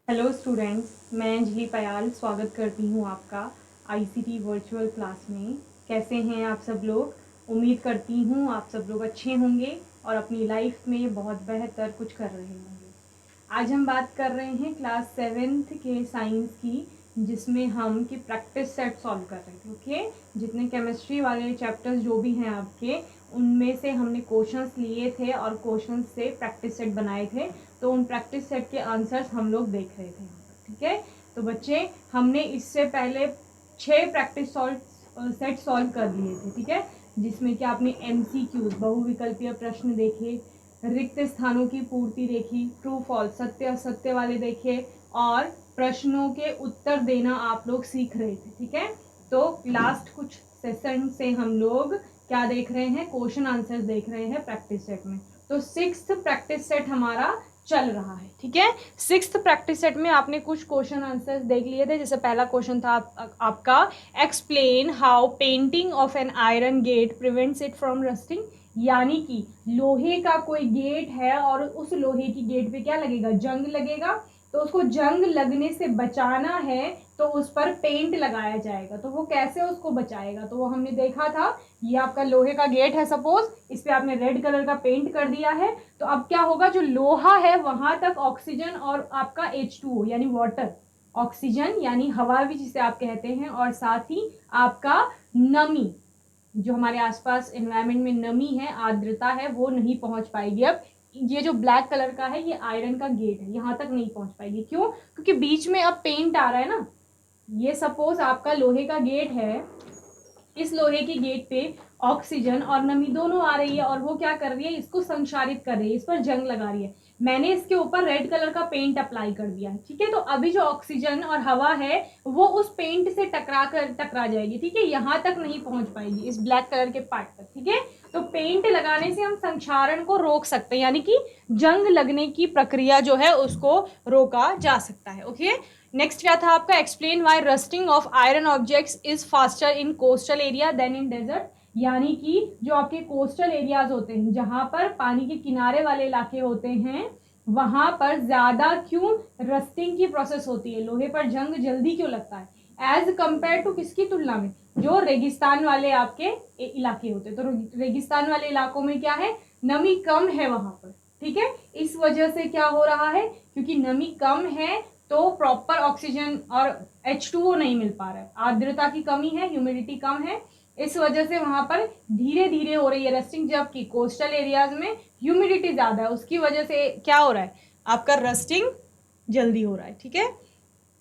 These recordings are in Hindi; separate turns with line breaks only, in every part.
हेलो स्टूडेंट्स, मैं अंजलि पयाल स्वागत करती हूँ आपका आईसीटी वर्चुअल क्लास में। कैसे हैं आप सब लोग। उम्मीद करती हूँ आप सब लोग अच्छे होंगे और अपनी लाइफ में बहुत बेहतर कुछ कर रहे होंगे। आज हम बात कर रहे हैं क्लास 7th के साइंस की, जिसमें हम की प्रैक्टिस सेट सॉल्व कर रहे थे। ओके, जितने केमिस्ट्री वाले चैप्टर्स जो भी हैं आपके, उनमें से हमने क्वेश्चंस लिए थे और क्वेश्चंस से प्रैक्टिस सेट बनाए थे। तो उन प्रैक्टिस सेट के आंसर्स हम लोग देख रहे थे। ठीक है, तो बच्चे हमने इससे पहले 6 प्रैक्टिस सेट सॉल्व कर लिए थे। ठीक है, जिसमें कि आपने MCQs बहुविकल्पीय प्रश्न देखे, रिक्त स्थानों की पूर्ति देखी, ट्रू फॉल्स सत्य असत्य वाले देखे और प्रश्नों के उत्तर देना आप लोग सीख रहे थे। ठीक है, तो लास्ट कुछ सेशन से हम लोग क्या देख रहे हैं, क्वेश्चन आंसर्स देख रहे हैं प्रैक्टिस सेट में। तो 6th प्रैक्टिस सेट हमारा चल रहा है। ठीक है, 6th प्रैक्टिस सेट में आपने कुछ क्वेश्चन आंसर्स देख लिए थे। जैसे पहला क्वेश्चन था आपका explain how painting of an iron gate prevents it from rusting. यानी कि लोहे का कोई गेट है और उस लोहे की गेट पे क्या लगेगा, जंग लगेगा। तो उसको जंग लगने से बचाना है तो उस पर पेंट लगाया जाएगा। तो वो कैसे उसको बचाएगा, तो वो हमने देखा था। ये आपका लोहे का गेट है, सपोज इस पे आपने रेड कलर का पेंट कर दिया है। तो अब क्या होगा, जो लोहा है वहां तक ऑक्सीजन और आपका H2O यानी वाटर, ऑक्सीजन यानी हवा भी जिसे आप कहते हैं, और साथ ही आपका नमी, जो हमारे आसपास एनवायरनमेंट में नमी है, आर्द्रता है, वो नहीं पहुंच पाएगी। अब ये जो ब्लैक कलर का है ये आयरन का गेट है, यहां तक नहीं पहुंच पाएगी। क्यों? क्योंकि बीच में अब पेंट आ रहा है ना। ये सपोज आपका लोहे का गेट है, इस लोहे के गेट पे ऑक्सीजन और नमी दोनों आ रही है और वो क्या कर रही है, इसको संचारित कर रही है, इस पर जंग लगा रही है। मैंने इसके ऊपर रेड कलर का पेंट अप्लाई कर दिया है। ठीक है, तो अभी जो ऑक्सीजन और हवा है वो उस पेंट से टकरा जाएगी। ठीक है, यहां तक नहीं पहुंच पाएगी, इस ब्लैक कलर के पार्ट तक। ठीक है, तो पेंट लगाने से हम संक्षारण को रोक सकते हैं, यानी कि जंग लगने की प्रक्रिया जो है उसको रोका जा सकता है। ओके, नेक्स्ट क्या था आपका, explain why rusting of iron objects is faster in coastal area than in desert. यानी कि जो आपके कोस्टल एरियाज होते हैं, जहां पर पानी के किनारे वाले इलाके होते हैं, वहां पर ज्यादा क्यों रस्टिंग की प्रोसेस होती है, लोहे पर जंग जल्दी क्यों लगता है एज कंपेयर टू किसकी तुलना में, जो रेगिस्तान वाले आपके इलाके होते हैं। तो रेगिस्तान वाले इलाकों में क्या है, नमी कम है वहां पर। ठीक है, इस वजह से क्या हो रहा है, क्योंकि नमी कम है तो प्रॉपर ऑक्सीजन और H2O नहीं मिल पा रहा है, आर्द्रता की कमी है, ह्यूमिडिटी कम है, इस वजह से वहां पर धीरे धीरे हो रही है रस्टिंग। जबकि कोस्टल एरियाज में ह्यूमिडिटी ज्यादा है, उसकी वजह से क्या हो रहा है, आपका रस्टिंग जल्दी हो रहा है। ठीक है,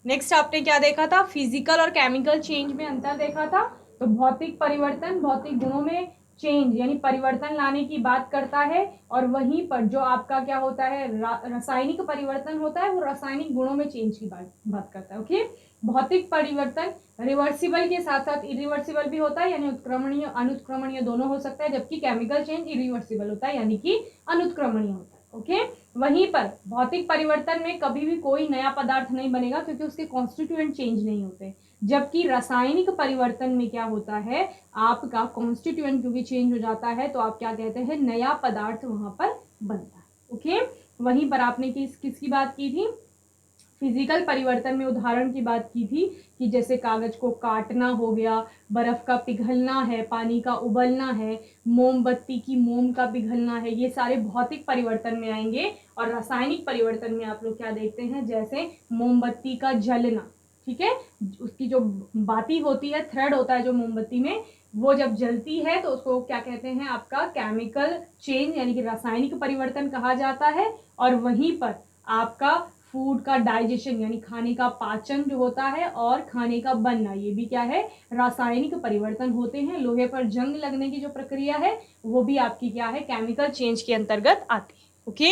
नेक्स्ट आपने क्या देखा था, फिजिकल और केमिकल चेंज में अंतर देखा था। तो भौतिक परिवर्तन भौतिक गुणों में चेंज यानी परिवर्तन लाने की बात करता है, और वहीं पर जो आपका क्या होता है, रासायनिक परिवर्तन होता है, वो रासायनिक गुणों में चेंज की बात करता है। ओके, भौतिक परिवर्तन रिवर्सिबल के साथ साथ इरिवर्सिबल भी होता है, यानी उत्क्रमणीय अनुत्क्रमणीय दोनों हो सकता है। जबकि केमिकल चेंज इरिवर्सिबल होता है, यानी कि अनुत्क्रमणीय होता है। ओके, वहीं पर भौतिक परिवर्तन में कभी भी कोई नया पदार्थ नहीं बनेगा, क्योंकि उसके कॉन्स्टिट्यूएंट चेंज नहीं होते। जबकि रासायनिक परिवर्तन में क्या होता है, आपका कॉन्स्टिट्यूएंट क्योंकि चेंज हो जाता है, तो आप क्या कहते हैं, नया पदार्थ वहां पर बनता है। ओके, वहीं पर आपने किसकी बात की थी, फिजिकल परिवर्तन में उदाहरण की बात की थी कि जैसे कागज को काटना हो गया, बर्फ का पिघलना है, पानी का उबलना है, मोमबत्ती की मोम का पिघलना है, ये सारे भौतिक परिवर्तन में आएंगे। और रासायनिक परिवर्तन में आप लोग क्या देखते हैं, जैसे मोमबत्ती का जलना। ठीक है, उसकी जो बाती होती है, थ्रेड होता है जो मोमबत्ती में, वो जब जलती है तो उसको क्या कहते हैं, आपका केमिकल चेंज यानी कि रासायनिक परिवर्तन कहा जाता है। और वहीं पर आपका फूड का डाइजेशन यानी खाने का पाचन जो होता है और खाने का बनना, ये भी क्या है, रासायनिक परिवर्तन होते हैं। लोहे पर जंग लगने की जो प्रक्रिया है वो भी आपकी क्या है, केमिकल चेंज के अंतर्गत आती है। ओके,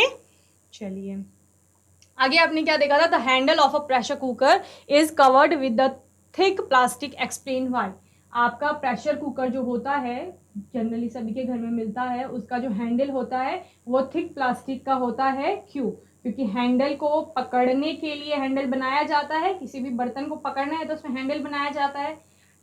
चलिए आगे आपने क्या देखा था, the handle of a pressure cooker is covered with the thick plastic, explain why. आपका प्रेशर कुकर जो होता है, जनरली सभी के घर में मिलता है, उसका जो हैंडल होता है वो थिक प्लास्टिक का होता है। क्यों? क्योंकि हैंडल को पकड़ने के लिए हैंडल बनाया जाता है, किसी भी बर्तन को पकड़ना है तो उसमें हैंडल बनाया जाता है।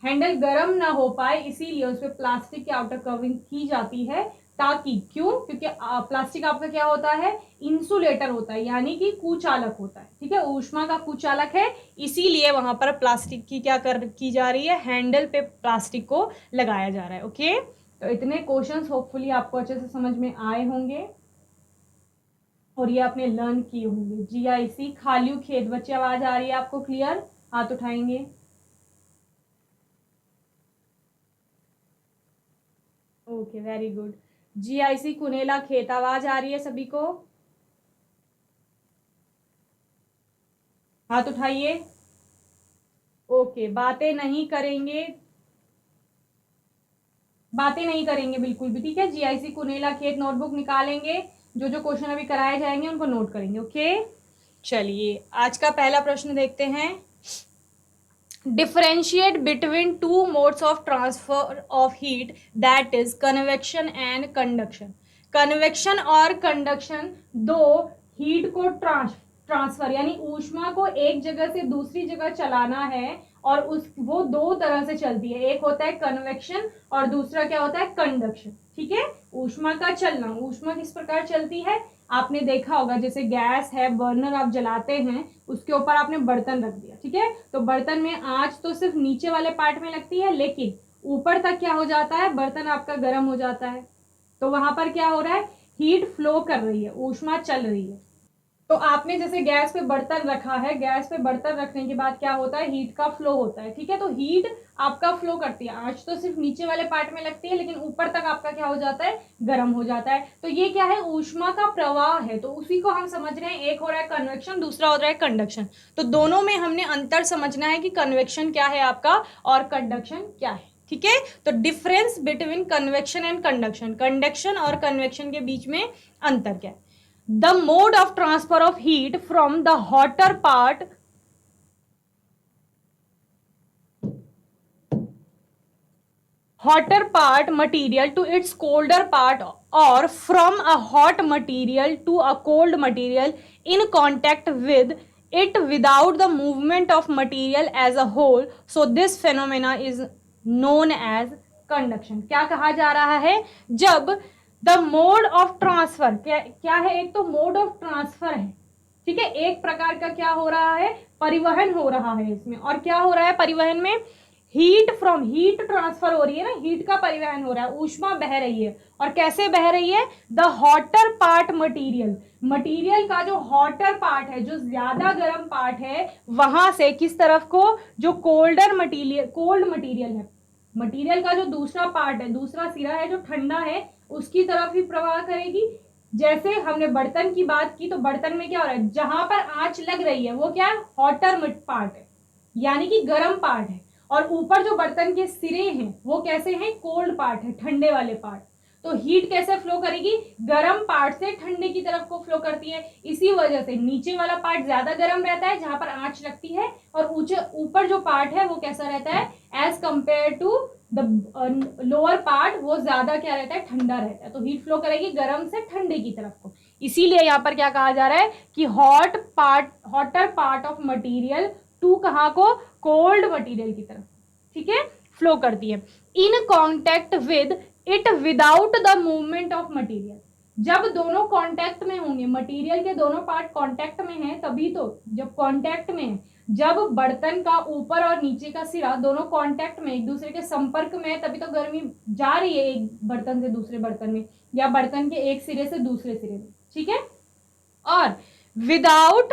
हैंडल गर्म ना हो पाए इसीलिए उस पर प्लास्टिक की आउटर कवरिंग की जाती है, ताकि, क्यों? क्योंकि प्लास्टिक आपका क्या होता है? इंसुलेटर होता है, यानी कि कुचालक होता है, ठीक है, ऊष्मा का कुचालक है, इसीलिए वहां पर प्लास्टिक की क्या की जा रही है? हैंडल पे प्लास्टिक को लगाया जा रहा है। ओके, तो इतने क्वेश्चंस होपफुली आपको अच्छे से समझ में आए होंगे और ये आपने लर्न किए होंगे। जीआईसी खालियू खेत, बच्चे आवाज आ रही है आपको क्लियर? हाथ उठाएंगे। Okay, very good. जीआईसी कुनेला खेत, आवाज आ रही है सभी को? हाथ उठाइए। ओके, बातें नहीं करेंगे, बातें नहीं करेंगे बिल्कुल भी, ठीक है। जीआईसी कुनेला खेत नोटबुक निकालेंगे, जो जो क्वेश्चन अभी कराए जाएंगे उनको नोट करेंगे। ओके, चलिए आज का पहला प्रश्न देखते हैं। Differentiate between two modes of transfer of heat, that is convection and conduction. Convection और कंडक्शन दो हीट को ट्रांसफर यानी ऊष्मा को एक जगह से दूसरी जगह चलाना है, और वो दो तरह से चलती है। एक होता है कन्वेक्शन और दूसरा क्या होता है? कंडक्शन, ठीक है। ऊष्मा का चलना, ऊष्मा किस प्रकार चलती है? आपने देखा होगा, जैसे गैस है, बर्नर आप जलाते हैं, उसके ऊपर आपने बर्तन रख दिया, ठीक है, तो बर्तन में आंच तो सिर्फ नीचे वाले पार्ट में लगती है, लेकिन ऊपर तक क्या हो जाता है? बर्तन आपका गर्म हो जाता है, तो वहां पर क्या हो रहा है? हीट फ्लो कर रही है, ऊष्मा चल रही है। तो आपने जैसे गैस पे बर्तन रखा है, गैस पे बर्तन रखने के बाद क्या होता है? हीट का फ्लो होता है, ठीक है, तो हीट आपका फ्लो करती है। आंच तो सिर्फ नीचे वाले पार्ट में लगती है, लेकिन ऊपर तक आपका क्या हो जाता है? गर्म हो जाता है। तो ये क्या है? ऊष्मा का प्रवाह है, तो उसी को हम समझ रहे हैं। एक हो रहा है कन्वेक्शन, दूसरा हो रहा है कंडक्शन। तो दोनों में हमने अंतर समझना है कि कन्वेक्शन क्या है आपका और कंडक्शन क्या है, ठीक है। तो difference between convection and conduction, conduction और कन्वेक्शन के बीच में अंतर क्या है? The mode of transfer of heat from the hotter part material to its colder part, or from a hot material to a cold material in contact with it without the movement of material as a whole, so this phenomena is known as conduction। क्या कहा जा रहा है? जब द मोड ऑफ ट्रांसफर क्या है? एक तो मोड ऑफ ट्रांसफर है, ठीक है, एक प्रकार का क्या हो रहा है? परिवहन हो रहा है इसमें। और क्या हो रहा है परिवहन में? हीट फ्रॉम, हीट ट्रांसफर हो रही है ना, हीट का परिवहन हो रहा है, ऊष्मा बह रही है। और कैसे बह रही है? The hotter part material, material का जो हॉटर पार्ट है, जो ज्यादा गर्म पार्ट है, वहां से किस तरफ को? जो कोल्डर मटीरियल, कोल्ड मटीरियल है, मटीरियल का जो दूसरा पार्ट है, दूसरा सिरा है जो ठंडा है, उसकी तरफ ही प्रवाह करेगी। जैसे हमने बर्तन की बात की, तो बर्तन में क्या हो रहा है? जहां पर आंच लग रही है वो क्या है? हॉटर पार्ट है, यानी कि गर्म पार्ट है। और ऊपर जो बर्तन के सिरे हैं वो कैसे हैं? कोल्ड पार्ट है, ठंडे वाले पार्ट। तो हीट कैसे फ्लो करेगी? गर्म पार्ट से ठंडे की तरफ को फ्लो करती है। इसी वजह से नीचे वाला पार्ट ज्यादा गर्म रहता है जहां पर आंच लगती है, और ऊपर जो पार्ट है वो कैसा रहता है? As compare to the lower part, वो ज्यादा क्या रहता है? ठंडा रहता है। तो हीट फ्लो करेगी गर्म से ठंडे की तरफ को। इसीलिए यहाँ पर क्या कहा जा रहा है कि hotter part of material to कहाँ को? कोल्ड मटीरियल की तरफ, ठीक है, फ्लो करती है। In contact with it without the movement of material, जब दोनों कांटेक्ट में होंगे, मटेरियल के दोनों पार्ट कांटेक्ट में हैं, तभी तो, जब कांटेक्ट में है, जब बर्तन का ऊपर और नीचे का सिरा दोनों कांटेक्ट में, एक दूसरे के संपर्क में है, तभी तो गर्मी जा रही है एक बर्तन से दूसरे बर्तन में, या बर्तन के एक सिरे से दूसरे सिरे में, ठीक है। और without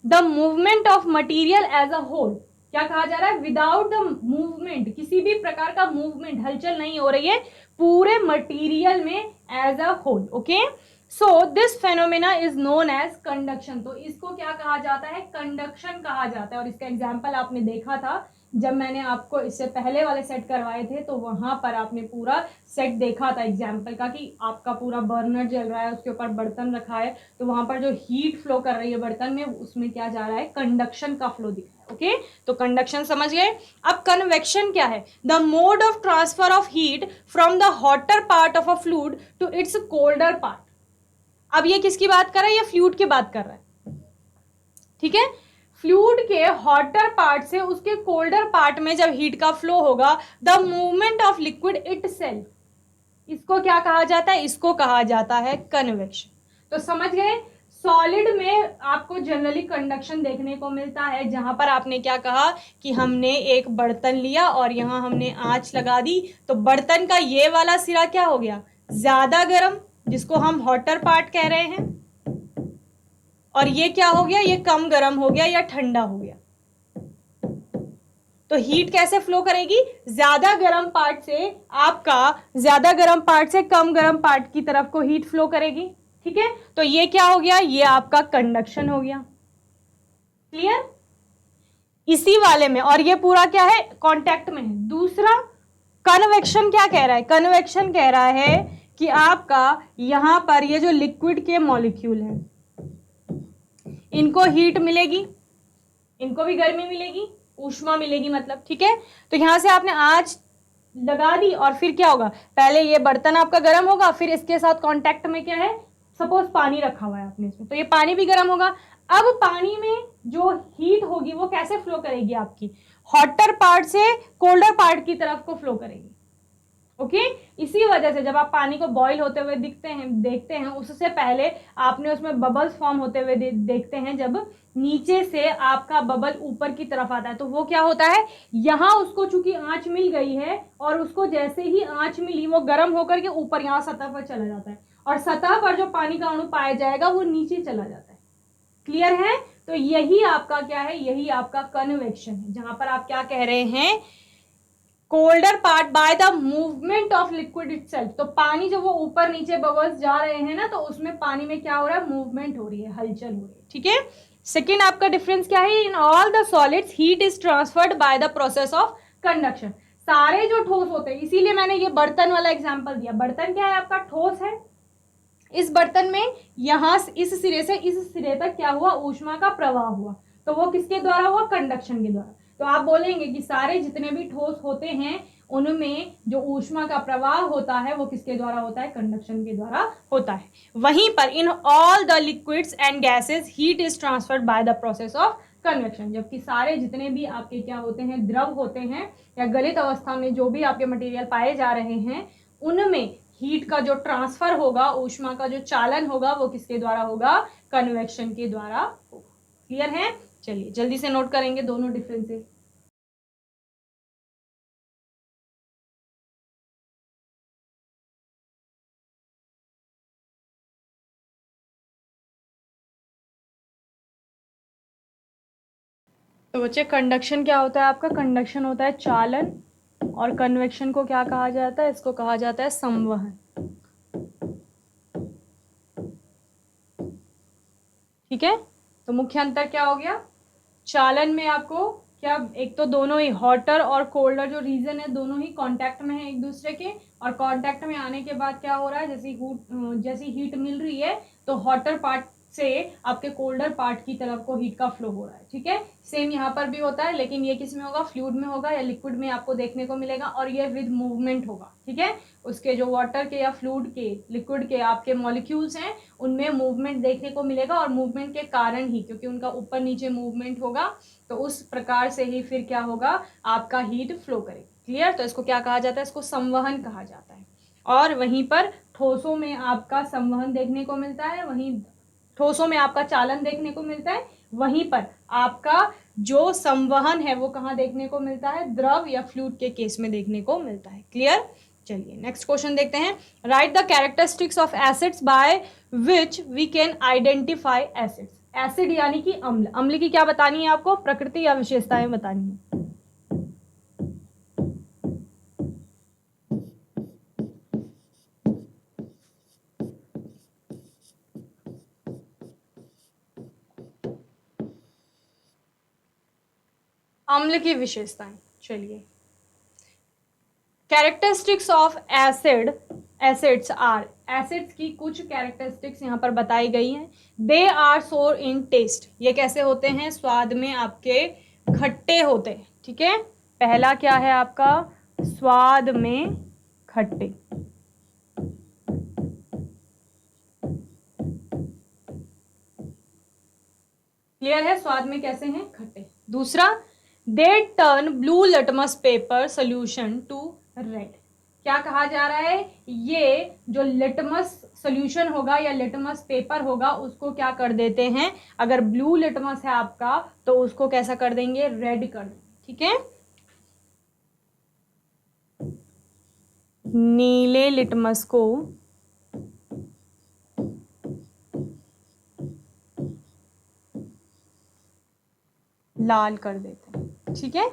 the movement of material as a whole, क्या कहा जा रहा है? विदाउट द मूवमेंट, किसी भी प्रकार का मूवमेंट, हलचल नहीं हो रही है पूरे मटीरियल में as a whole. Okay, so this phenomena is known as conduction. तो इसको क्या कहा जाता है? कंडक्शन कहा जाता है। और इसका एग्जाम्पल आपने देखा था जब मैंने आपको इससे पहले वाले सेट करवाए थे, तो वहां पर आपने पूरा सेट देखा था एग्जाम्पल का, कि आपका पूरा बर्नर जल रहा है, उसके ऊपर बर्तन रखा है, तो वहां पर जो हीट फ्लो कर रही है बर्तन में, उसमें क्या जा रहा है? कंडक्शन का फ्लो दिख रहा है। ओके, तो कंडक्शन समझ गए। अब कन्वेक्शन क्या है? The mode of transfer of heat from the hotter part of a fluid to its colder part. अब ये किसकी बात कर रहा है? ये फ्लूइड की बात कर रहा है, ठीक है। फ्लूइड के हॉटर पार्ट से उसके कोल्डर पार्ट में जब हीट का फ्लो होगा, the movement of liquid itself, इसको क्या कहा जाता है? इसको कहा जाता है कन्वेक्शन। तो समझ गए, सॉलिड में आपको जनरली कंडक्शन देखने को मिलता है, जहां पर आपने क्या कहा कि हमने एक बर्तन लिया और यहां हमने आंच लगा दी, तो बर्तन का ये वाला सिरा क्या हो गया? ज्यादा गर्म, जिसको हम हॉटर पार्ट कह रहे हैं, और ये क्या हो गया? ये कम गर्म हो गया या ठंडा हो गया। तो हीट कैसे फ्लो करेगी? ज्यादा गर्म पार्ट से आपका, ज्यादा गर्म पार्ट से कम गर्म पार्ट की तरफ को हीट फ्लो करेगी। ठीक है, तो ये क्या हो गया? ये आपका कंडक्शन हो गया। क्लियर? इसी वाले में, और ये पूरा क्या है? कांटेक्ट में है। दूसरा कन्वेक्शन क्या कह रहा है? कन्वेक्शन कह रहा है कि आपका यहां पर ये जो लिक्विड के मॉलिक्यूल हैं, इनको हीट मिलेगी, इनको भी गर्मी मिलेगी, ऊष्मा मिलेगी मतलब। ठीक है, तो यहां से आपने आंच लगा दी और फिर क्या होगा? पहले ये बर्तन आपका गर्म होगा, फिर इसके साथ कांटेक्ट में क्या है? सपोज पानी रखा हुआ है आपने इसमें, तो ये पानी भी गर्म होगा। अब पानी में जो हीट होगी वो कैसे फ्लो करेगी? आपकी हॉटर पार्ट से कोल्डर पार्ट की तरफ को फ्लो करेगी। ओके, इसी वजह से जब आप पानी को बॉईल होते हुए देखते हैं, उससे पहले आपने उसमें बबल्स फॉर्म होते हुए देखते हैं। जब नीचे से आपका बबल ऊपर की तरफ आता है, तो वो क्या होता है? यहां उसको चूंकि आंच मिल गई है, और उसको जैसे ही आंच मिली, वो गर्म होकर के ऊपर यहां सतह पर चला जाता है, और सतह पर जो पानी का अणु पाया जाएगा वो नीचे चला जाता है। क्लियर है? तो यही आपका क्या है? यही आपका कन्वेक्शन है, जहां पर आप क्या कह रहे हैं? Colder part by the movement of liquid itself. तो पानी जब वो ऊपर नीचे बबल्स जा रहे हैं ना, तो उसमें पानी में क्या हो रहा है? मूवमेंट हो रही है, हलचल हो रही है। ठीक है, सेकेंड आपका डिफरेंस क्या है? In all the solids heat is transferred by the process of conduction. सारे जो ठोस होते हैं, इसीलिए मैंने ये बर्तन वाला एग्जाम्पल दिया। बर्तन क्या है? आपका ठोस है। इस बर्तन में यहां इस सिरे से इस सिरे तक क्या हुआ? ऊष्मा का प्रवाह हुआ। तो वो किसके द्वारा हुआ? कंडक्शन के द्वारा। तो आप बोलेंगे कि सारे जितने भी ठोस होते हैं, उनमें जो ऊष्मा का प्रवाह होता है वो किसके द्वारा होता है? कंडक्शन के द्वारा होता है। वहीं पर in all the liquids and gases heat is transferred by the process of convection. जबकि सारे जितने भी आपके क्या होते हैं? द्रव होते हैं, या गलित अवस्था में जो भी आपके मटेरियल पाए जा रहे हैं, उनमें हीट का जो ट्रांसफर होगा, ऊष्मा का जो चालन होगा, वो किसके द्वारा होगा? कन्वेक्शन के द्वारा होगा। क्लियर है? चलिए जल्दी से नोट करेंगे दोनों डिफरेंसेस। तो बच्चे, कंडक्शन क्या होता है आपका? कंडक्शन होता है चालन, और कन्वेक्शन को क्या कहा जाता है? इसको कहा जाता है संवहन। ठीक है, तो मुख्य अंतर क्या हो गया? चालन में आपको क्या, एक तो दोनों ही हॉटर और कोल्डर जो रीजन है, दोनों ही कांटेक्ट में है एक दूसरे के, और कांटेक्ट में आने के बाद क्या हो रहा है? जैसी हीट मिल रही है, तो हॉटर पार्ट से आपके कोल्डर पार्ट की तरफ को हीट का फ्लो हो रहा है। ठीक है, सेम यहाँ पर भी होता है, लेकिन ये किस में होगा? फ्लूइड में होगा या लिक्विड में आपको देखने को मिलेगा, और ये विद मूवमेंट होगा। ठीक है, उसके जो वाटर के या फ्लूइड के, लिक्विड के आपके मॉलिक्यूल्स हैं, उनमें मूवमेंट देखने को मिलेगा, और मूवमेंट के कारण ही, क्योंकि उनका ऊपर नीचे मूवमेंट होगा, तो उस प्रकार से ही फिर क्या होगा? आपका हीट फ्लो करेगी। क्लियर? तो इसको क्या कहा जाता है? इसको संवहन कहा जाता है। और वहीं पर ठोसों में आपका संवहन देखने को मिलता है, वहीं ठोसों में आपका चालन देखने को मिलता है, वहीं पर आपका जो संवहन है वो कहाँ देखने को मिलता है? द्रव या फ्लूइड के केस में देखने को मिलता है। क्लियर? चलिए नेक्स्ट क्वेश्चन देखते हैं। Write the characteristics of acids by which we can identify acids. Acid यानी कि अम्ल। अम्ल की क्या बतानी है आपको? प्रकृति या विशेषताएं बतानी है। अम्ल की विशेषताएं, चलिए। Characteristics of acids are, acids की कुछ कैरेक्टरिस्टिक्स यहाँ पर बताई गई हैं। दे आर सोर इन टेस्ट, ये कैसे होते हैं? स्वाद में आपके खट्टे होते हैं। ठीक है, पहला क्या है आपका? स्वाद में खट्टे। क्लियर है? स्वाद में कैसे हैं? खट्टे। दूसरा, they turn blue litmus paper solution to red. क्या कहा जा रहा है, ये जो लिटमस सॉल्यूशन होगा या लिटमस पेपर होगा उसको क्या कर देते हैं, अगर ब्लू लिटमस है आपका तो उसको कैसा कर देंगे, रेड कर देंगे। ठीक है, नीले लिटमस को लाल कर देते हैं। ठीक है,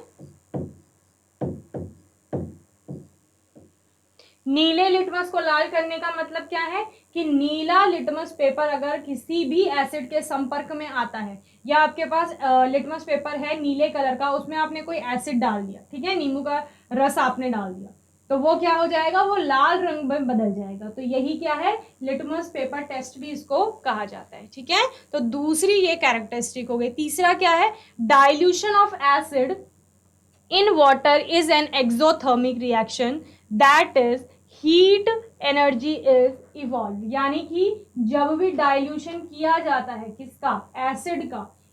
नीले लिटमस को लाल करने का मतलब क्या है कि नीला लिटमस पेपर अगर किसी भी एसिड के संपर्क में आता है, या आपके पास लिटमस पेपर है नीले कलर का, उसमें आपने कोई एसिड डाल दिया, ठीक है, नींबू का रस आपने डाल दिया, तो वो क्या हो जाएगा, वो लाल रंग में बदल जाएगा। तो यही क्या है, लिटमस पेपर टेस्ट भी इसको कहा जाता है। ठीक है, तो दूसरी ये कैरेक्टरिस्टिक हो गई। तीसरा क्या है, dilution of acid in water is an exothermic reaction, that is heat energy is evolved। यानी कि जब भी डाइल्यूशन किया जाता है किसका,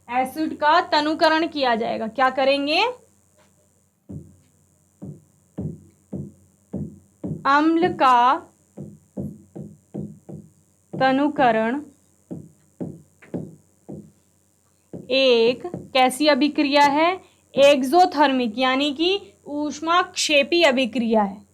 एसिड का तनुकरण किया जाएगा, क्या करेंगे, अम्ल का तनुकरण एक कैसी अभिक्रिया है, एक्सोथर्मिक यानी कि ऊष्माक्षेपी अभिक्रिया है।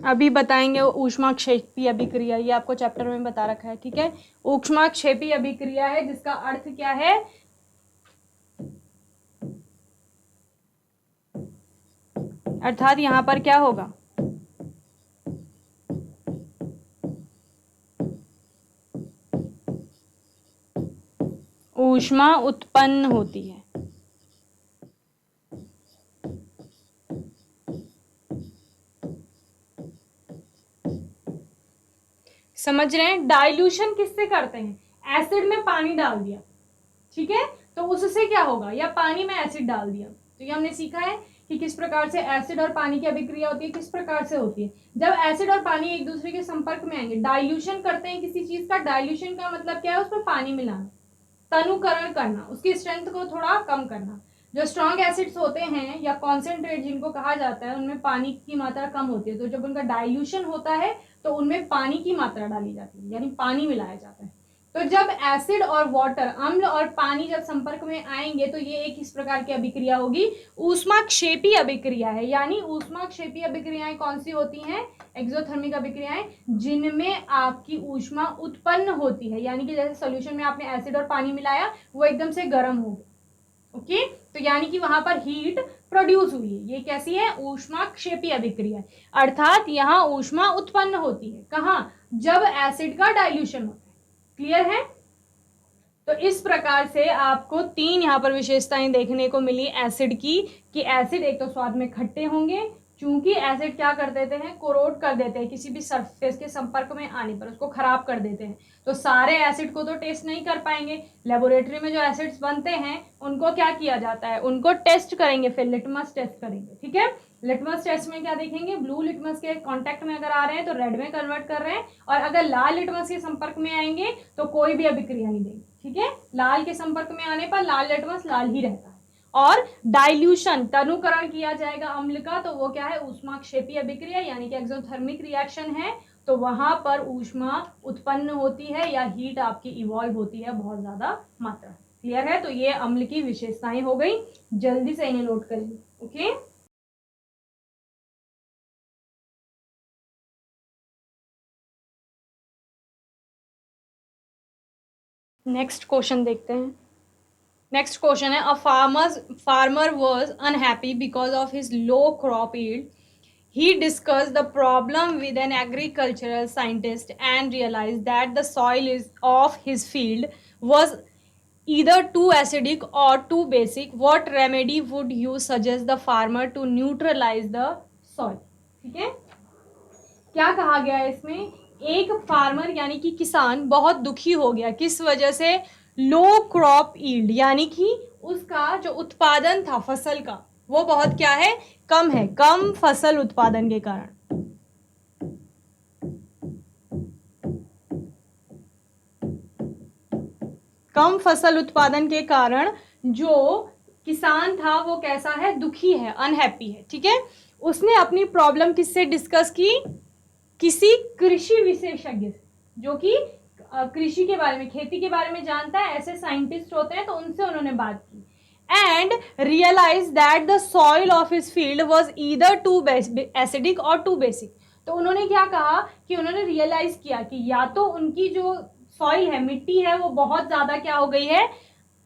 अभी बताएंगे ऊष्माक्षेपी अभिक्रिया, ये आपको चैप्टर में बता रखा है। ठीक है, ऊष्माक्षेपी अभिक्रिया है जिसका अर्थ क्या है, अर्थात यहां पर क्या होगा, ऊष्मा उत्पन्न होती है। समझ रहे हैं, डाइल्यूशन किससे करते हैं, एसिड में पानी डाल दिया, ठीक है, तो उससे क्या होगा, या पानी में एसिड डाल दिया, तो ये हमने सीखा है कि किस प्रकार से एसिड और पानी की अभिक्रिया होती है, किस प्रकार से होती है। जब एसिड और पानी एक दूसरे के संपर्क में आएंगे, डाइल्यूशन करते हैं किसी चीज का, डाइल्यूशन का मतलब क्या है, उसमें पानी मिलाना, तनुकरण करना, उसकी स्ट्रेंथ को थोड़ा कम करना। जो स्ट्रॉन्ग एसिड्स होते हैं या कॉन्सेंट्रेट जिनको कहा जाता है, उनमें पानी की मात्रा कम होती है, तो जब उनका डाइल्यूशन होता है तो उनमें पानी की मात्रा डाली जाती है, यानी पानी मिलाया जाता है। तो जब एसिड और वाटर, अम्ल और पानी जब संपर्क में आएंगे तो ये एक इस प्रकार की अभिक्रिया होगी, ऊष्माक्षेपी अभिक्रिया है। यानी ऊष्माक्षेपी अभिक्रियाएं कौन सी होती हैं, एक्सोथर्मिक अभिक्रियाएं, जिनमें आपकी ऊष्मा उत्पन्न होती है, यानी कि जैसे सॉल्यूशन में आपने एसिड और पानी मिलाया, वो एकदम से गर्म हो गया। ओके, तो यानी कि वहां पर हीट प्रोड्यूस हुई है, ये कैसी है, ऊष्माक्षेपी अभिक्रिया, अर्थात यहाँ ऊष्मा उत्पन्न होती है, कहाँ, जब एसिड का डाइल्यूशन होता है। क्लियर है, तो इस प्रकार से आपको तीन यहाँ पर विशेषताएं देखने को मिली एसिड की, कि एसिड एक तो स्वाद में खट्टे होंगे, चूंकि एसिड क्या कर देते हैं, कोरोड कर देते हैं, किसी भी सरफेस के संपर्क में आने पर उसको खराब कर देते हैं, तो सारे एसिड को तो टेस्ट नहीं कर पाएंगे। लेबोरेटरी में जो एसिड्स बनते हैं उनको क्या किया जाता है, उनको टेस्ट करेंगे, फिर लिटमस टेस्ट करेंगे। ठीक है, लिटमस टेस्ट में क्या देखेंगे, ब्लू लिटमस के कांटेक्ट में अगर आ रहे हैं तो रेड में कन्वर्ट कर रहे हैं, और अगर लाल लिटमस के संपर्क में आएंगे तो कोई भी अभिक्रिया नहीं देंगे। ठीक है, लाल के संपर्क में आने पर लाल लिटमस लाल ही रहता है। और डाइल्यूशन, तनुकरण किया जाएगा अम्ल का, तो वो क्या है, ऊष्माक्षेपी अभिक्रिया, यानी कि एक्सोथर्मिक रिएक्शन है, तो वहां पर ऊष्मा उत्पन्न होती है या हीट आपकी इवॉल्व होती है बहुत ज्यादा मात्रा। क्लियर है, तो ये अम्ल की विशेषताएं हो गई, जल्दी से इन्हें नोट करेंगे। ओके, नेक्स्ट क्वेश्चन देखते हैं। नेक्स्ट क्वेश्चन है, a farmer was unhappy because of his low crop yield. He discussed the problem with an agricultural scientist and realized that the soil of his field was either too acidic or too basic. What remedy would you suggest the farmer to neutralize the soil? ठीक है, क्या कहा गया है इसमें, एक फार्मर यानी कि किसान बहुत दुखी हो गया, किस वजह से, लो क्रॉप यील्ड, यानी कि उसका जो उत्पादन था फसल का वो बहुत क्या है, कम है, कम फसल उत्पादन के कारण। कम फसल उत्पादन के कारण जो किसान था वो कैसा है, दुखी है, अनहैप्पी है, ठीक है। उसने अपनी प्रॉब्लम किससे डिस्कस की, किसी कृषि विशेषज्ञ से, जो कि कृषि के बारे में, खेती के बारे में जानता है, ऐसे साइंटिस्ट होते हैं, तो उनसे उन्होंने बात की। And realize that the soil of his field was either too acidic और टू बेसिक। तो उन्होंने क्या कहा कि उन्होंने रियलाइज किया कि या तो उनकी जो सॉइल है, मिट्टी है, वो बहुत ज्यादा क्या हो गई है,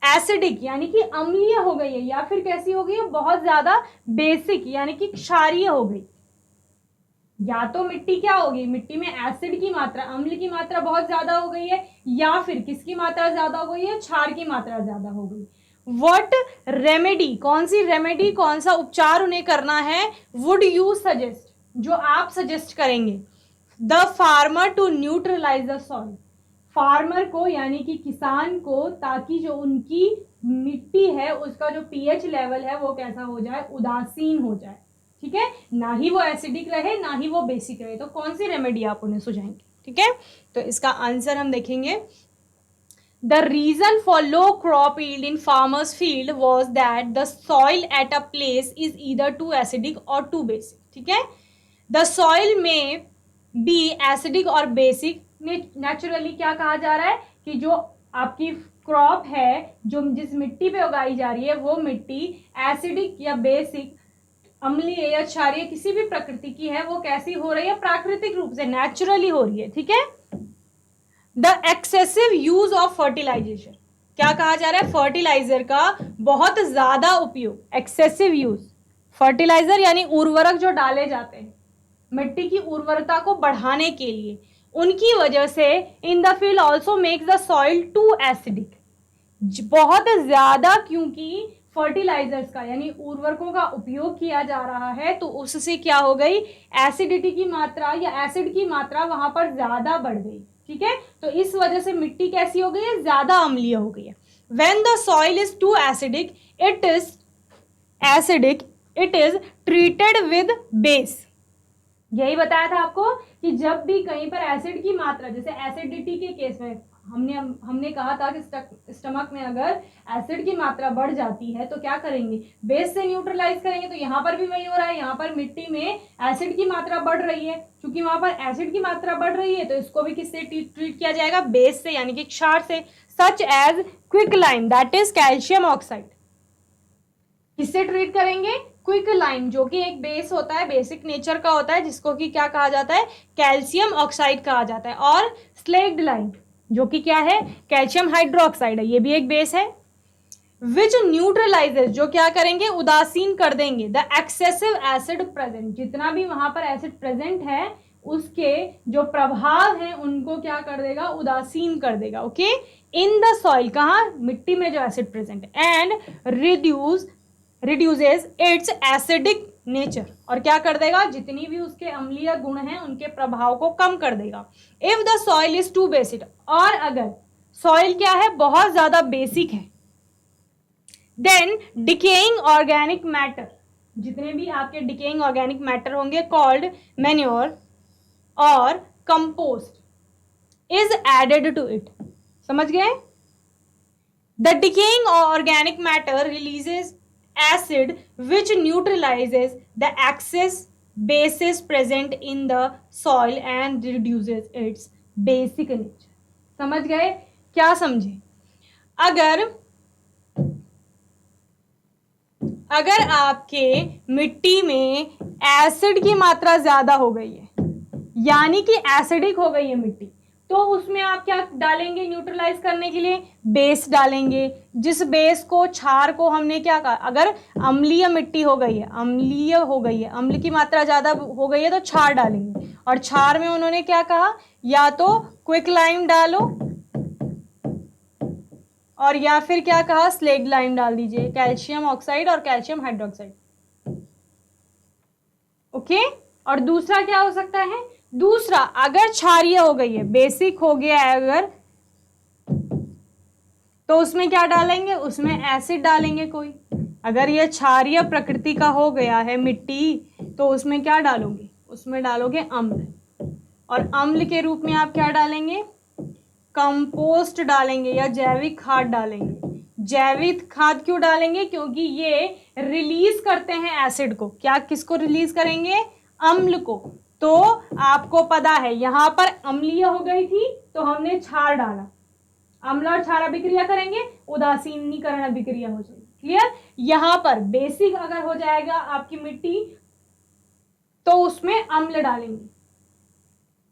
एसिडिक यानी कि अम्लीय हो गई है, या फिर कैसी हो गई है, बहुत ज्यादा बेसिक यानी कि क्षारीय हो गई। या तो मिट्टी क्या होगी, मिट्टी में एसिड की मात्रा, अम्ल की मात्रा बहुत ज्यादा हो गई है, या फिर किसकी मात्रा ज्यादा हो गई है, क्षार की मात्रा ज्यादा हो गई। वट रेमेडी, कौन सी रेमेडी, कौन सा उपचार उन्हें करना है, वुड यू सजेस्ट, जो आप सजेस्ट करेंगे, the farmer to neutralize the soil, farmer को यानी कि किसान को, ताकि जो उनकी मिट्टी है उसका जो पीएच लेवल है वो कैसा हो जाए, उदासीन हो जाए, ठीक है, ना ही वो एसिडिक रहे ना ही वो बेसिक रहे। तो कौन सी रेमेडी आप उन्हें सुझाएंगे, ठीक है। तो इसका आंसर हम देखेंगे, the reason for low crop yield in farmers field was that the soil at a place is either too acidic और टू बेसिक, ठीक है। द सॉइल में बी एसिडिक और बेसिक, नेचुरली क्या कहा जा रहा है कि जो आपकी क्रॉप है, जो जिस मिट्टी पे उगाई जा रही है, वो मिट्टी एसिडिक या बेसिक, अम्लीय या क्षारीय किसी भी प्रकृति की है, वो कैसी हो रही है, प्राकृतिक रूप से, नेचुरली हो रही है, ठीक है। The excessive use of fertilization, क्या कहा जा रहा है, फर्टिलाइजर का बहुत ज्यादा उपयोग, एक्सेसिव यूज, फर्टिलाइजर यानी उर्वरक जो डाले जाते हैं मिट्टी की उर्वरता को बढ़ाने के लिए, उनकी वजह से in the field also makes the soil too acidic, बहुत ज्यादा, क्योंकि फर्टिलाइजर्स का यानी उर्वरकों का उपयोग किया जा रहा है, तो उससे क्या हो गई, एसिडिटी की मात्रा या एसिड की मात्रा वहां पर ज्यादा बढ़ गई, ठीक है। तो इस वजह से मिट्टी कैसी हो गई है, ज्यादा अम्लीय हो गई है। When the soil is too acidic, it is treated with base, यही बताया था आपको कि जब भी कहीं पर एसिड की मात्रा, जैसे एसिडिटी के केस में हमने कहा था कि स्टमक में अगर एसिड की मात्रा बढ़ जाती है तो क्या करेंगे, बेस से न्यूट्रलाइज करेंगे। तो यहाँ पर भी वही हो रहा है, यहाँ पर मिट्टी में एसिड की मात्रा बढ़ रही है, क्योंकि वहां पर एसिड की मात्रा बढ़ रही है, तो इसको भी किससे ट्रीट किया जाएगा, बेस से यानी कि क्षार से, such as quicklime that is calcium oxide. किससे ट्रीट करेंगे, क्विकलाइम, जो कि एक बेस होता है, बेसिक नेचर का होता है, जिसको कि क्या कहा जाता है, कैल्शियम ऑक्साइड कहा जाता है। और स्लेग्ड लाइम, जो कि क्या है, कैल्शियम हाइड्रोक्साइड है, ये भी एक बेस है। विच न्यूट्रलाइजेस, जो क्या करेंगे, उदासीन कर देंगे, द एक्सेसिव एसिड प्रेजेंट, जितना भी वहां पर एसिड प्रेजेंट है उसके जो प्रभाव हैं उनको क्या कर देगा, उदासीन कर देगा, ओके, इन द सॉइल, कहाँ, मिट्टी में जो एसिड प्रेजेंट है, and reduces it's acidic nature, और क्या कर देगा, जितनी भी उसके अम्लीय गुण हैं उनके प्रभाव को कम कर देगा। If the soil is too basic, और अगर सॉइल क्या है, बहुत ज्यादा बेसिक है, देन डिकेइंग ऑर्गेनिक मैटर, जितने भी आपके डिकेइंग ऑर्गेनिक मैटर होंगे, कॉल्ड मैन्योर और compost, is added to it, समझ गए। The decaying organic matter releases acid which neutralizes the excess bases present in the soil and reduces its basic nature। समझ गए, क्या समझे, अगर आपके मिट्टी में एसिड की मात्रा ज्यादा हो गई है, यानी कि एसिडिक हो गई है मिट्टी, तो उसमें आप क्या डालेंगे, न्यूट्रलाइज करने के लिए बेस डालेंगे, जिस बेस को, क्षार को हमने क्या कहा, अगर अम्लीय मिट्टी हो गई है, अम्ल की मात्रा ज्यादा हो गई है तो क्षार डालेंगे, और क्षार में उन्होंने क्या कहा, या तो क्विकलाइम डालो, और या फिर क्या कहा, स्लेग्ड लाइम डाल दीजिए, कैल्शियम ऑक्साइड और कैल्शियम हाइड्रोक्साइड, ओके। और दूसरा क्या हो सकता है, दूसरा अगर क्षारीय हो गई है, बेसिक हो गया है अगर, तो उसमें क्या डालेंगे, उसमें एसिड डालेंगे कोई। अगर ये क्षारीय प्रकृति का हो गया है मिट्टी, तो उसमें क्या डालोगे, उसमें डालोगे अम्ल, और अम्ल के रूप में आप क्या डालेंगे, कंपोस्ट डालेंगे या जैविक खाद डालेंगे। जैविक खाद क्यों डालेंगे? क्योंकि ये रिलीज करते हैं एसिड को। क्या, किसको रिलीज करेंगे? अम्ल को। तो आपको पता है यहां पर अम्लीय हो गई थी तो हमने क्षार डाला, अम्ल और क्षार अभिक्रिया करेंगे, उदासीनीकरण अभिक्रिया हो जाएगी। क्लियर? यहां पर बेसिक अगर हो जाएगा आपकी मिट्टी तो उसमें अम्ल डालेंगे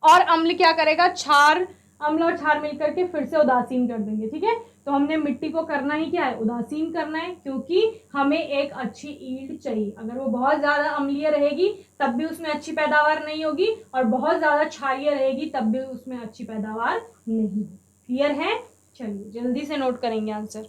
और अम्ल क्या करेगा? क्षार, अम्ल और क्षार मिलकर के फिर से उदासीन कर देंगे। ठीक है, तो हमने मिट्टी को करना ही क्या है? उदासीन करना है, क्योंकि हमें एक अच्छी ईल्ड चाहिए। अगर वो बहुत ज्यादा अम्लीय रहेगी तब भी उसमें अच्छी पैदावार नहीं होगी, और बहुत ज्यादा क्षारीय रहेगी तब भी उसमें अच्छी पैदावार नहीं होगी। क्लियर है? चलिए जल्दी से नोट करेंगे आंसर।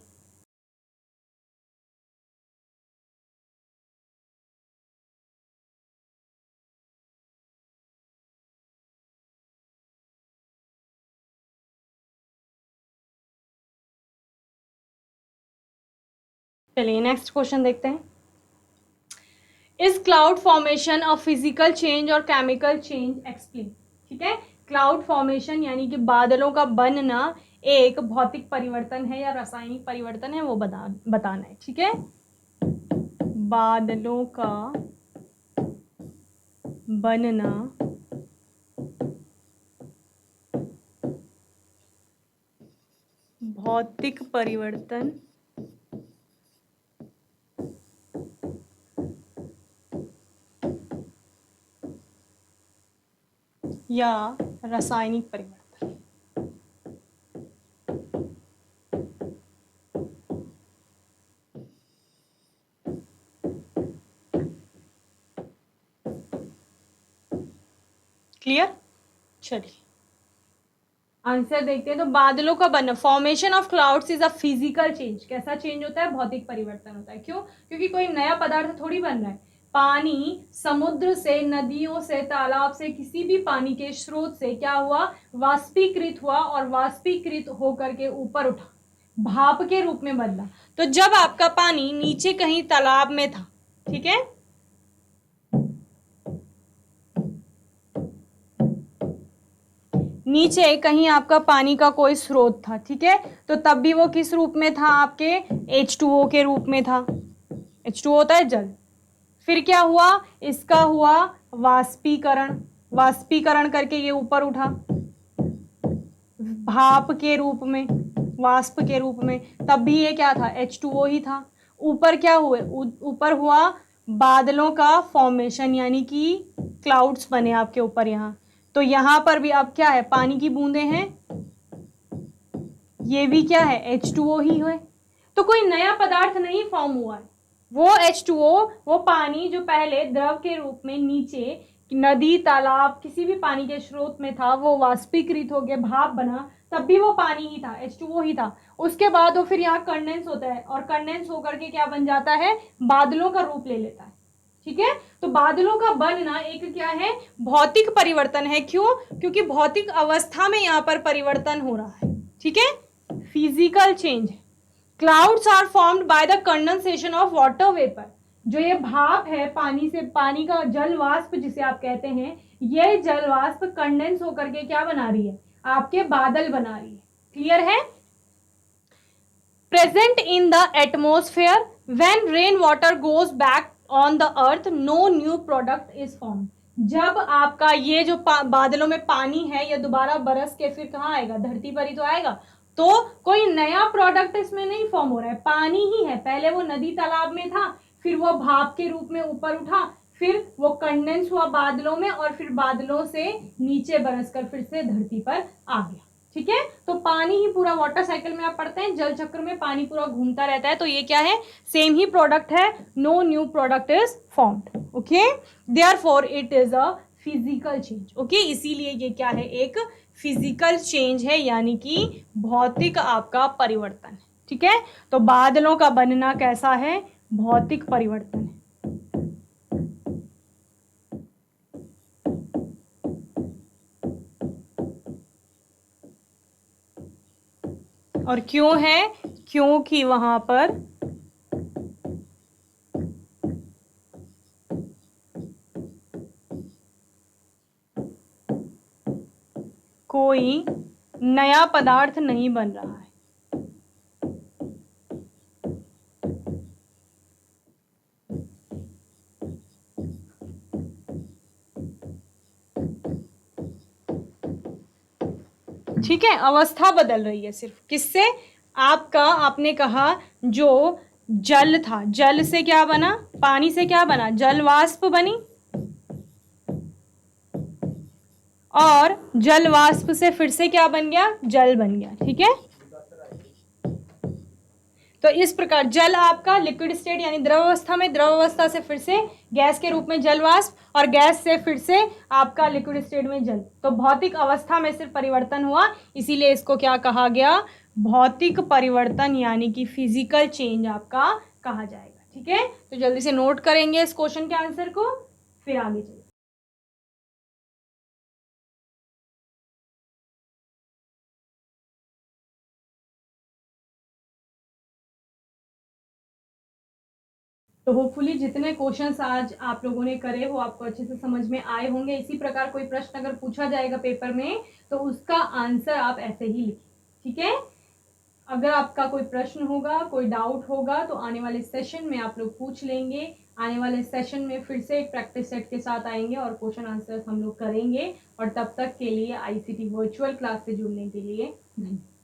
चलिए नेक्स्ट क्वेश्चन देखते हैं। Is cloud formation a physical change और केमिकल चेंज? एक्सप्लेन। ठीक है, क्लाउड फॉर्मेशन यानी कि बादलों का बनना एक भौतिक परिवर्तन है या रासायनिक परिवर्तन है, वो बताना है। ठीक है, बादलों का बनना भौतिक परिवर्तन या रासायनिक परिवर्तन। क्लियर? चलिए आंसर देखते हैं। तो बादलों का बनना, formation of clouds is a physical change. कैसा चेंज होता है? भौतिक परिवर्तन होता है। क्यों? क्योंकि कोई नया पदार्थ थोड़ी बन रहा है। पानी समुद्र से, नदियों से, तालाब से, किसी भी पानी के स्रोत से क्या हुआ? वाष्पीकृत हुआ, और वाष्पीकृत होकर के ऊपर उठा, भाप के रूप में बदला। तो जब आपका पानी नीचे कहीं तालाब में था, ठीक है, नीचे कहीं आपका पानी का कोई स्रोत था, ठीक है, तो तब भी वो किस रूप में था? आपके H2O के रूप में था। H2O होता है जल। फिर क्या हुआ? इसका हुआ वाष्पीकरण, वाष्पीकरण करके ये ऊपर उठा भाप के रूप में, वाष्प के रूप में। तब भी ये क्या था? H2O ही था। ऊपर क्या हुए? ऊपर हुआ बादलों का फॉर्मेशन, यानी कि क्लाउड्स बने आपके ऊपर यहाँ। तो यहां पर भी अब क्या है? पानी की बूंदें हैं, ये भी क्या है? H2O ही है। तो कोई नया पदार्थ नहीं फॉर्म हुआ है। वो H2O, वो पानी जो पहले द्रव के रूप में नीचे नदी, तालाब, किसी भी पानी के स्रोत में था, वो वाष्पीकृत हो गया, भाप बना, तब भी वो पानी ही था, H2O ही था। उसके बाद वो फिर यहाँ कंडेंस होता है, और कंडेंस होकर के क्या बन जाता है? बादलों का रूप ले लेता है। ठीक है, तो बादलों का बनना एक क्या है? भौतिक परिवर्तन है। क्यों? क्योंकि भौतिक अवस्था में यहाँ पर परिवर्तन हो रहा है। ठीक है, physical change. Clouds are formed by the condensation of water vapour. जो ये भाप है पानी से, पानी का जल वाष्प जिसे आप कहते हैं, ये जल वाष्प कंडेंस होकर के क्या बना रही है? आपके बादल बना रही है। क्लियर है? Present in the atmosphere when rain water goes back on the earth, no new product is form. जब आपका ये जो बादलों में पानी है, ये दोबारा बरस के फिर कहाँ आएगा? धरती पर ही तो आएगा। तो कोई नया प्रोडक्ट इसमें नहीं फॉर्म हो रहा है, पानी ही है। पहले वो नदी तालाब में था, फिर वो भाप के रूप में ऊपर उठा, फिर वो कंडेंस हुआ बादलों में, और फिर बादलों से नीचे बरसकर फिर से धरती पर आ गया। ठीक है, तो पानी ही पूरा, वाटर साइकिल में आप पढ़ते हैं, जल चक्र में पानी पूरा घूमता रहता है। तो ये क्या है? सेम ही प्रोडक्ट है, no new product is formed. Okay, therefore it is a physical change. Okay, इसीलिए ये क्या है? एक फिजिकल चेंज है, यानी कि भौतिक आपका परिवर्तन है। ठीक है, तो बादलों का बनना कैसा है? भौतिक परिवर्तन है। और क्यों है? क्योंकि वहां पर कोई नया पदार्थ नहीं बन रहा है। ठीक है, अवस्था बदल रही है सिर्फ। किससे? आपका, आपने कहा जो जल था, जल से क्या बना? पानी से क्या बना? जल वाष्प बनी, और जल वाष्प से फिर से क्या बन गया? जल बन गया। ठीक है, तो इस प्रकार जल आपका लिक्विड स्टेट यानी द्रव अवस्था में, द्रव अवस्था से फिर से गैस के रूप में जल वाष्प, और गैस से फिर से आपका लिक्विड स्टेट में जल। तो भौतिक अवस्था में सिर्फ परिवर्तन हुआ, इसीलिए इसको क्या कहा गया? भौतिक परिवर्तन, यानी कि फिजिकल चेंज आपका कहा जाएगा। ठीक है, तो जल्दी से नोट करेंगे इस क्वेश्चन के आंसर को, फिर आगे चलिए। तो होपफुली जितने क्वेश्चंस आज आप लोगों ने करे वो आपको अच्छे से समझ में आए होंगे। इसी प्रकार कोई प्रश्न अगर पूछा जाएगा पेपर में तो उसका आंसर आप ऐसे ही लिखें। ठीक है, अगर आपका कोई प्रश्न होगा, कोई डाउट होगा, तो आने वाले सेशन में आप लोग पूछ लेंगे। आने वाले सेशन में फिर से एक प्रैक्टिस सेट के साथ आएंगे और क्वेश्चन आंसर हम लोग करेंगे। और तब तक के लिए आईसीटी वर्चुअल क्लास से जुड़ने के लिए धन्यवाद।